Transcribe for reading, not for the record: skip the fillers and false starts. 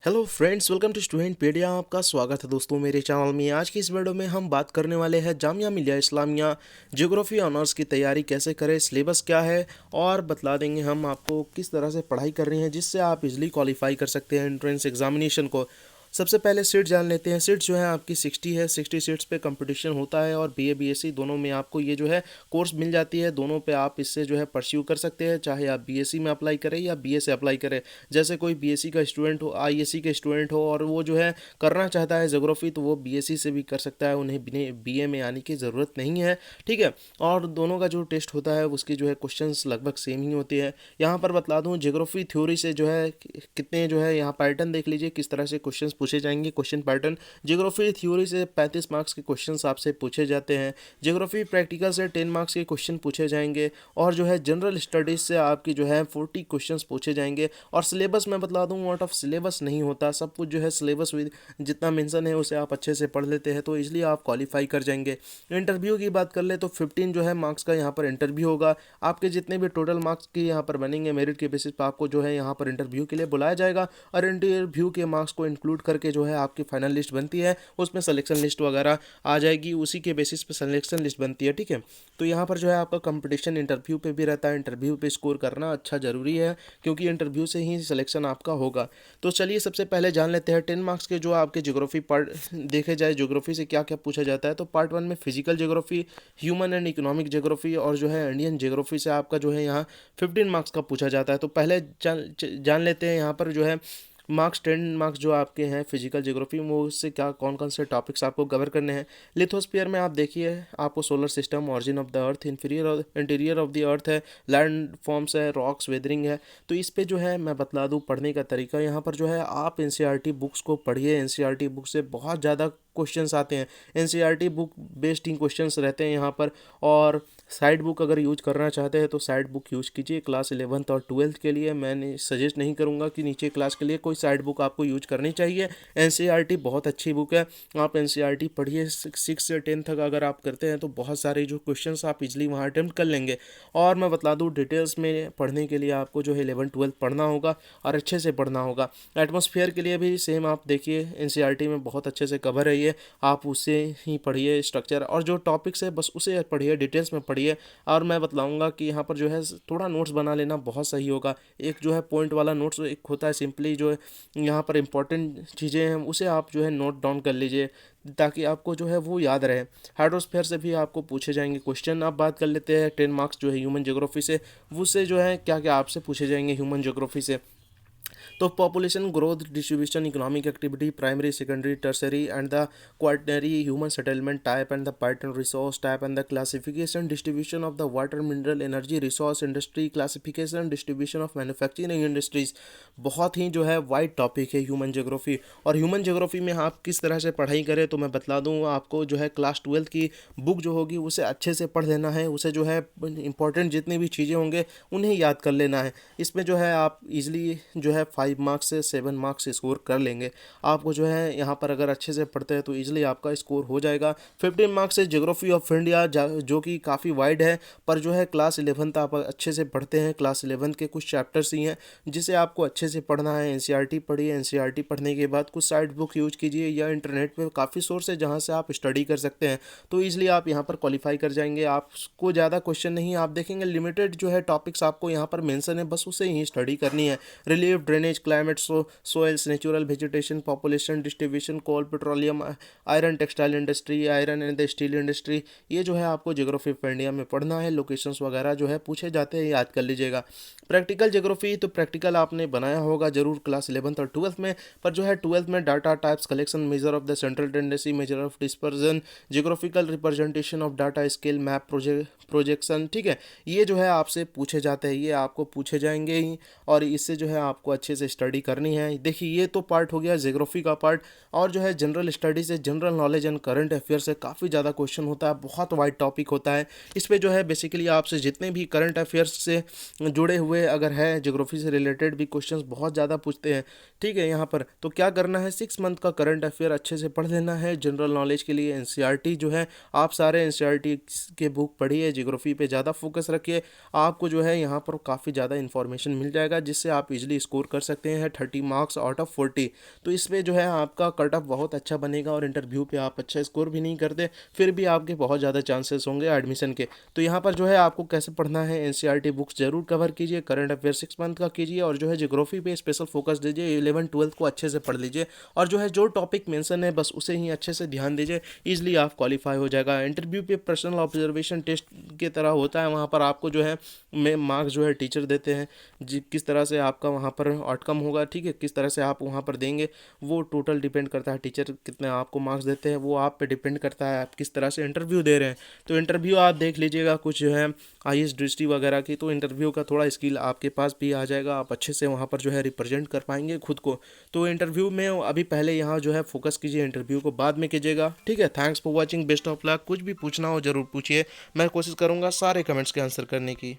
Hello friends, welcome to Studentpedia. आपका स्वागत है दोस्तों मेरे चैनल में। आज की इस वीडियो में हम बात करने वाले हैं जामिया मिलिया इस्लामिया ज्योग्राफी ऑनर्स की तैयारी कैसे करें, सिलेबस क्या है और बतला देंगे हम आपको किस तरह से पढ़ाई करनी है जिससे आप इजीली क्वालिफाई कर सकते हैं एंट्रेंस एग्जामिनेशन को। सबसे पहले सीट जान लेते हैं। सीट जो है आपकी 60 है। 60 सीट्स पे कंपटीशन होता है और बीए बीएससी दोनों में आपको ये जो है कोर्स मिल जाती है। दोनों पे आप इससे जो है परस्यू कर सकते हैं, चाहे आप बीएससी में अप्लाई करें या बीए से अप्लाई करें। जैसे कोई बीएससी का स्टूडेंट हो, आईएससी के स्टूडेंट हो और वो जो है करना चाहता है ज्योग्राफी, तो वो बीएससी से भी कर सकता है, उन्हें बीए में आने की ज़रूरत नहीं है। ठीक है। और दोनों का जो टेस्ट होता है उसकी जो है क्वेश्चंस लगभग सेम ही होती है। यहाँ पर बतला दूँ, ज्योग्राफी थ्योरी से जो है कितने जो है यहाँ पैटर्न देख लीजिए किस तरह से क्वेश्चंस पूछे जाएंगे। क्वेश्चन पैटर्न ज्योग्राफी थ्योरी से 35 मार्क्स के क्वेश्चंस आपसे पूछे जाते हैं। ज्योग्राफी प्रैक्टिकल से 10 मार्क्स के क्वेश्चन पूछे जाएंगे और जो है जनरल स्टडीज से आपकी जो है 40 क्वेश्चंस पूछे जाएंगे। और सिलेबस मैं बतला दूँ, आउट ऑफ सिलेबस नहीं होता, सब कुछ जो है सिलेबस जितना मेंशन है उसे आप अच्छे से पढ़ लेते हैं तो इसलिए आप क्वालिफाई कर जाएंगे। इंटरव्यू की बात कर ले तो 15 जो है मार्क्स का यहाँ पर इंटरव्यू होगा। आपके जितने भी टोटल मार्क्स की यहाँ पर बनेंगे मेरिट के बेसिस पर आपको जो है यहाँ पर इंटरव्यू के लिए बुलाया जाएगा और इंटरव्यू के मार्क्स को इंक्लूड करके जो है आपकी फाइनल लिस्ट बनती है, उसमें सिलेक्शन लिस्ट वगैरह आ जाएगी, उसी के बेसिस पे सिलेक्शन लिस्ट बनती है। ठीक है। तो यहाँ पर जो है आपका कंपटीशन इंटरव्यू पे भी रहता है। इंटरव्यू पे स्कोर करना अच्छा ज़रूरी है क्योंकि इंटरव्यू से ही सिलेक्शन आपका होगा। तो चलिए सबसे पहले जान लेते हैं 10 मार्क्स के जो आपके ज्योग्राफी पार्ट देखे जाए, ज्योग्राफी से क्या क्या पूछा जाता है। तो पार्ट 1 में physical geography, human and economic geography और जो है इंडियन ज्योग्राफी से आपका जो है यहाँ 15 मार्क्स का पूछा जाता है। तो पहले जान लेते हैं यहाँ पर जो है मार्क्स 10 मार्क्स जो आपके हैं फिजिकल ज्योग्राफी में, उससे क्या कौन कौन से टॉपिक्स आपको कवर करने हैं। लिथोस्फीयर में आप देखिए, आपको solar system, origin of the earth, interior of the earth है, लैंड फॉर्म्स है, रॉक्स, वेदरिंग है। तो इस पे जो है मैं बतला दूँ पढ़ने का तरीका। यहाँ पर जो है आप एनसीईआरटी बुक्स को पढ़िए। एनसीईआरटी बुक से बहुत ज़्यादा क्वेश्चंस आते हैं। एनसीईआरटी बुक बेस्ड ही क्वेश्चंस रहते हैं यहाँ पर। और साइड बुक अगर यूज करना चाहते हैं तो साइड बुक यूज कीजिए। क्लास 11th और 12th के लिए मैंने सजेस्ट नहीं करूँगा कि नीचे क्लास के लिए कोई साइड बुक आपको यूज करनी चाहिए। एनसीईआरटी बहुत अच्छी बुक है, आप एनसीईआरटी पढ़िए। 6 से 10 तक अगर आप करते हैं तो बहुत सारे जो क्वेश्चंस आप इजीली वहाँ अटेम्प्ट कर लेंगे। और मैं बता दूँ डिटेल्स में पढ़ने के लिए आपको जो है 11th-12th पढ़ना होगा और अच्छे से पढ़ना होगा। एटमॉस्फेयर के लिए भी सेम आप देखिए, एनसीईआरटी में बहुत अच्छे से कवर है ये, आप उसे ही पढ़िए। स्ट्रक्चर और जो टॉपिक्स है बस उसे पढ़िए, डिटेल्स में पढ़िए। और मैं बतलाऊंगा कि यहाँ पर जो है थोड़ा नोट्स बना लेना बहुत सही होगा। एक जो है पॉइंट वाला नोट्स एक होता है, सिंपली जो है यहाँ पर इंपॉर्टेंट चीज़ें हैं उसे आप जो है नोट डाउन कर लीजिए ताकि आपको जो है वो याद रहे। हाइड्रोस्फीयर से भी आपको पूछे जाएंगे क्वेश्चन। अब बात कर लेते हैं 10 मार्क्स जो है ह्यूमन ज्योग्राफी से, उससे जो है क्या क्या आपसे पूछे जाएंगे ह्यूमन ज्योग्राफी से। तो population growth, distribution, economic activity, primary, secondary, tertiary and the quaternary, human settlement type and the pattern, resource type and the classification, distribution of the water, mineral, energy, resource, industry, classification, distribution of manufacturing industries. बहुत ही जो है wide topic है human geography. और human geography में आप किस तरह से पढ़ाई करें तो मैं बतला दूँ आपको, जो है क्लास 12th की बुक जो होगी उसे अच्छे से पढ़ लेना है। उसे जो है इंपॉर्टेंट जितनी भी चीज़ें होंगे उन्हें याद कर लेना है। इसमें जो है आप इजीली जो है 5 मार्क्स से 7 मार्क्स स्कोर कर लेंगे। आपको जो है यहाँ पर अगर अच्छे से पढ़ते हैं तो इजीली आपका स्कोर हो जाएगा। 15 मार्क्स से ज्योग्राफी ऑफ इंडिया जो कि काफ़ी वाइड है, पर जो है क्लास 11th आप अच्छे से पढ़ते हैं। क्लास 11th के कुछ चैप्टर्स ही हैं जिसे आपको अच्छे से पढ़ना है। एनसीईआरटी पढ़िए। एनसीईआरटी पढ़ने के बाद कुछ साइड बुक यूज कीजिए या इंटरनेट पे काफ़ी सोर्स है जहाँ से आप स्टडी कर सकते हैं, तो ईजिली आप यहाँ पर क्वालिफाई कर जाएंगे। आपको ज़्यादा क्वेश्चन नहीं आप देखेंगे, लिमिटेड जो है टॉपिक्स आपको यहाँ पर मेंशन है, बस उसे ही स्टडी करनी है। Relief, drainage, climate, soils, natural vegetation, population distribution, coal, petroleum, iron, textile industry, iron and the steel industry, ये जो है आपको ज्योग्राफी ऑफ इंडिया में पढ़ना है। लोकेशंस वगैरह जो है पूछे जाते हैं, याद कर लीजिएगा। प्रैक्टिकल ज्योग्राफी, तो प्रैक्टिकल आपने बनाया होगा जरूर क्लास 11th और 12th में, पर जो है 12th में data types, collection, measure of the central tendency, measure of dispersion, geographical representation of data, scale, map, projection, ठीक है, ये जो है आपसे पूछे जाते हैं, ये आपको पूछे जाएंगे ही और इससे जो है आपको अच्छे से स्टडी करनी है। देखिए ये तो पार्ट हो गया ज्योग्राफी का पार्ट। और जो है जनरल स्टडी से, general knowledge and current affair से काफ़ी ज़्यादा क्वेश्चन होता है, बहुत वाइड टॉपिक होता है। इस पे जो है बेसिकली आपसे जितने भी करंट अफेयर्स से जुड़े हुए अगर है ज्योग्राफी से रिलेटेड भी क्वेश्चंस बहुत ज़्यादा पूछते हैं। ठीक है। यहाँ पर तो क्या करना है, 6 मंथ का करंट अफेयर अच्छे से पढ़ लेना है। जनरल नॉलेज के लिए एनसीईआरटी जो है आप सारे एनसीईआरटी के बुक पढ़िए, ज्योग्राफी पे ज़्यादा फोकस रखिए। आपको जो है यहाँ पर काफ़ी ज़्यादा इन्फॉर्मेशन मिल जाएगा जिससे आप इजीली स्कोर कर सकते सकते हैं 30 मार्क्स आउट ऑफ 40। तो इसमें जो है आपका कट ऑफ बहुत अच्छा बनेगा और इंटरव्यू पे आप अच्छा स्कोर भी नहीं करते फिर भी आपके बहुत ज़्यादा चांसेस होंगे एडमिशन के। तो यहाँ पर जो है आपको कैसे पढ़ना है, एनसीईआरटी बुक्स जरूर कवर कीजिए, करंट अफेयर 6 मंथ का कीजिए और जो है ज्योग्राफी पे स्पेशल फोकस दीजिए, 11 12 को अच्छे से पढ़ लीजिए और जो है जो टॉपिक मेंशन है बस उसे ही अच्छे से ध्यान दीजिए, इजीली आप क्वालिफाई हो जाएगा। इंटरव्यू पे पर्सनल ऑब्जर्वेशन टेस्ट की तरह होता है, वहाँ पर आपको जो है में मार्क्स जो है टीचर देते हैं, जी किस तरह से आपका वहाँ पर आउटकम होगा, ठीक है, किस तरह से आप वहाँ पर देंगे वो टोटल डिपेंड करता है, टीचर कितने आपको मार्क्स देते हैं वो आप पे डिपेंड करता है आप किस तरह से इंटरव्यू दे रहे हैं। तो इंटरव्यू आप देख लीजिएगा कुछ जो है आईएएस दृष्टि वगैरह की, तो इंटरव्यू का थोड़ा स्किल आपके पास भी आ जाएगा, आप अच्छे से वहाँ पर जो है रिप्रेजेंट कर पाएंगे खुद को। तो इंटरव्यू में अभी पहले यहाँ जो है फोकस कीजिए, इंटरव्यू को बाद में कीजिएगा, ठीक है। Thanks for watching, best of luck. कुछ भी पूछना हो जरूर पूछिए, मैं कोशिश करूँगा सारे कमेंट्स के आंसर करने की।